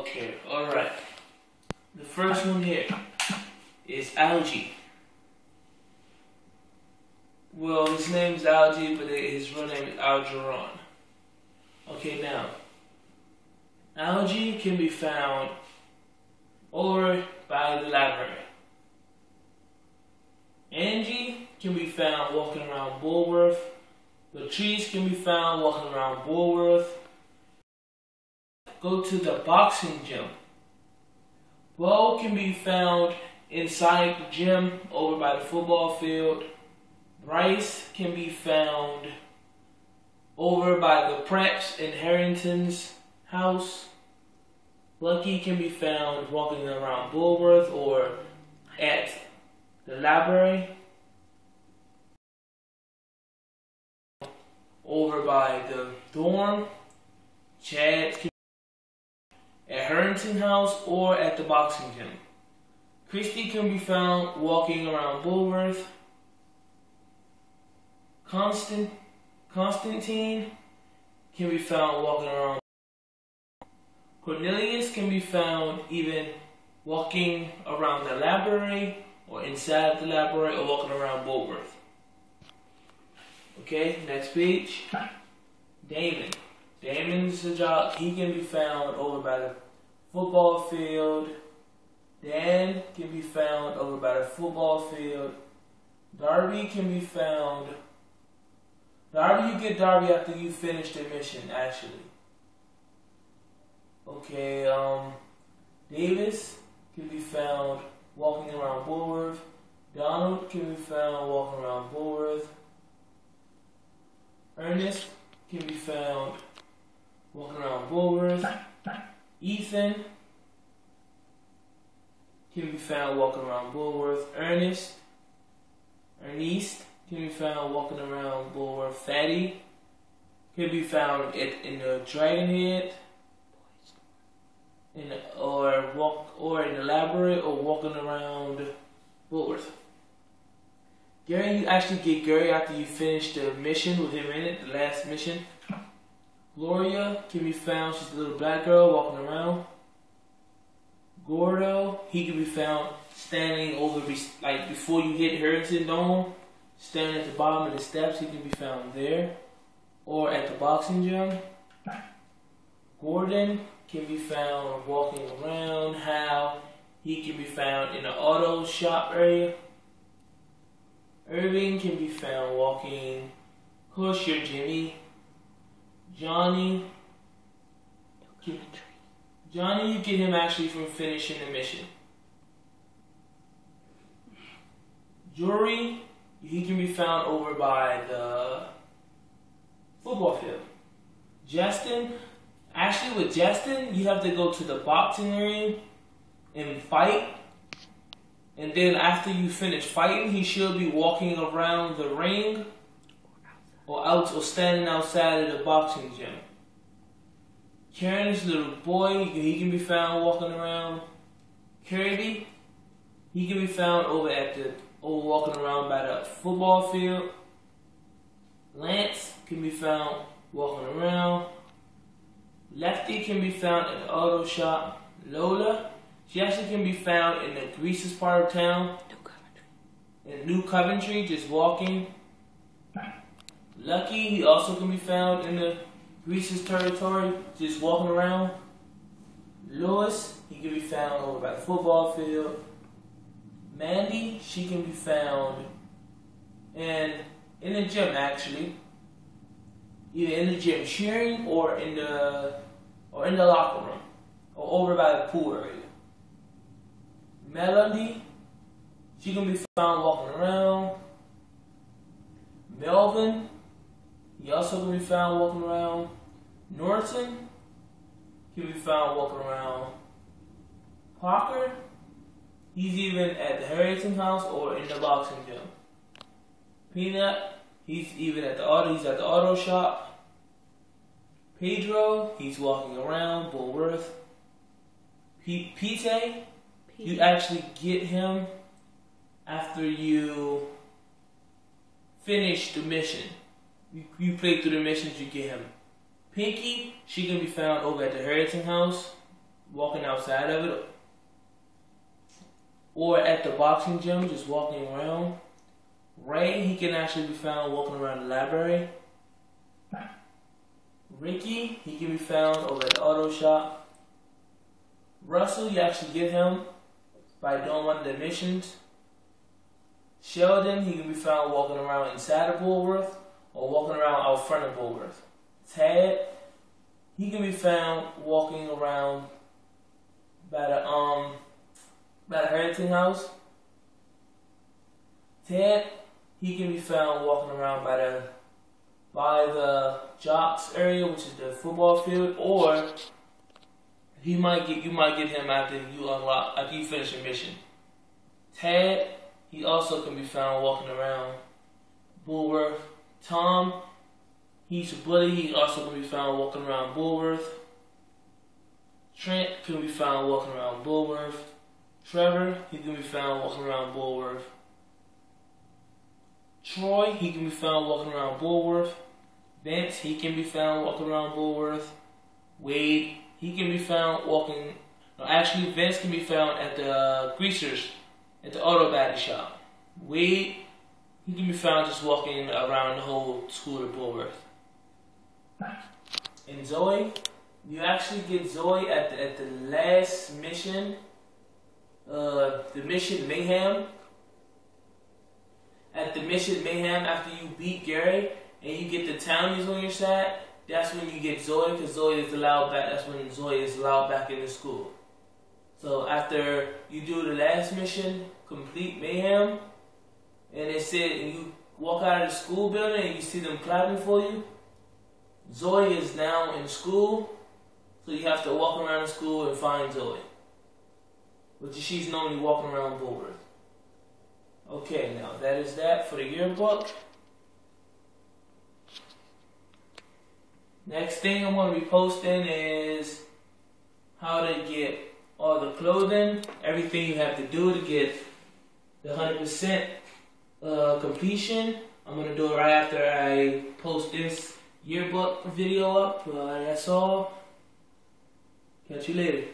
Okay, alright. The first one here is Algie. Well, his name is Algie, but his real name is Algeron. Okay, now, Algie can be found over by the library. Angie can be found walking around Bullworth. Latrice can be found walking around Bullworth. Go to the boxing gym. Bo can be found inside the gym over by the football field. Bryce can be found over by the Preps in Harrington's house. Lucky can be found walking around Bullworth or at the library. Over by the dorm. Chad can be at Harrington house or at the boxing gym. Christy can be found walking around Bullworth. Constantine can be found walking around. Cornelius can be found even walking around the library or inside the library or walking around Bullworth. Okay, next page. Damon. Damon's a jock. He can be found over by the football field. Dan can be found over by the football field. Darby can be found. Darby, you get Darby after you finish the mission, actually. Okay, Davis can be found walking around Bullworth. Donald can be found walking around Bullworth. Ernest can be found walking around Bullworth. Ethan can be found walking around Bullworth. Ernest can be found walking around Bullworth. Fatty can be found in the Dragon Head, or in the library, or walking around Bullworth. Gary, you actually get Gary after you finish the mission with him in it, the last mission. Gloria can be found, she's a little black girl walking around. Gordo, he can be found standing over, like before you hit Harrington Dome, standing at the bottom of the steps, he can be found there. Or at the boxing gym. Gordon can be found walking around. Hal, he can be found in the auto shop area. Irving can be found walking. Of course, your Jimmy. Johnny, you get him actually from finishing the mission. Jory, he can be found over by the football field. Justin, actually with Justin, you have to go to the boxing ring and fight. And then after you finish fighting, he should be walking around the ring or standing outside of the boxing gym. Karen's little boy, he can be found walking around. Kirby, he can be found walking around by the football field. Lance can be found walking around. Lefty can be found in the auto shop. Lola, she actually can be found in the greasiest part of town. In New Coventry, just walking. Lucky, he also can be found in the greasiest territory, just walking around. Lewis, he can be found over by the football field. Mandy, she can be found in the gym, actually. Either in the gym cheering or in the locker room. Or over by the pool area. Melody, she can be found walking around. Melvin, he also can be found walking around. Norton can be found walking around. Parker, he's even at the Harrington house or in the boxing gym. Peanut, he's at the auto shop. Pedro, he's walking around Bullworth. Pete, you actually get him after you finish the mission. You play through the missions, you get him. Pinky, she can be found over at the Harrington house. walking outside of it, or at the boxing gym, just walking around. Ray, he can actually be found walking around the library. Ricky, he can be found over at the auto shop. Russell, you actually get him by doing one of the missions. Sheldon, he can be found walking around inside of Bullworth or walking around out front of Bullworth. Tad, he can be found walking around by the Heritage House. Ted, he can be found walking around by the jocks area, which is the football field, or you might get him after you finish a mission. Tad, he also can be found walking around Bullworth. Tom, he's a bully. He also can be found walking around Bullworth. Trent can be found walking around Bullworth. Trevor, he can be found walking around Bullworth. Troy, he can be found walking around Bullworth. Vince, he can be found walking around Bullworth. Wade, he can be found walking. No, actually, Vince can be found at the greasers at the auto body shop. Wade, he can be found just walking around the whole school of Bullworth. And Zoe, you actually get Zoe at the last mission, the Mission Mayhem. At the Mission Mayhem, after you beat Gary and you get the townies on your side, that's when you get Zoe, because Zoe is allowed back. That's when Zoe is allowed back into school. So after you do the last mission, complete Mayhem, and it said, and you walk out of the school building and you see them clapping for you, Zoe is now in school, so you have to walk around the school and find Zoe. But she's normally walking around Bullworth. Okay, now that is that for the yearbook. Next thing I'm going to be posting is how to get all the clothing, everything you have to do to get the 100% completion. I'm going to do it right after I post this yearbook video up. That's all. Catch you later.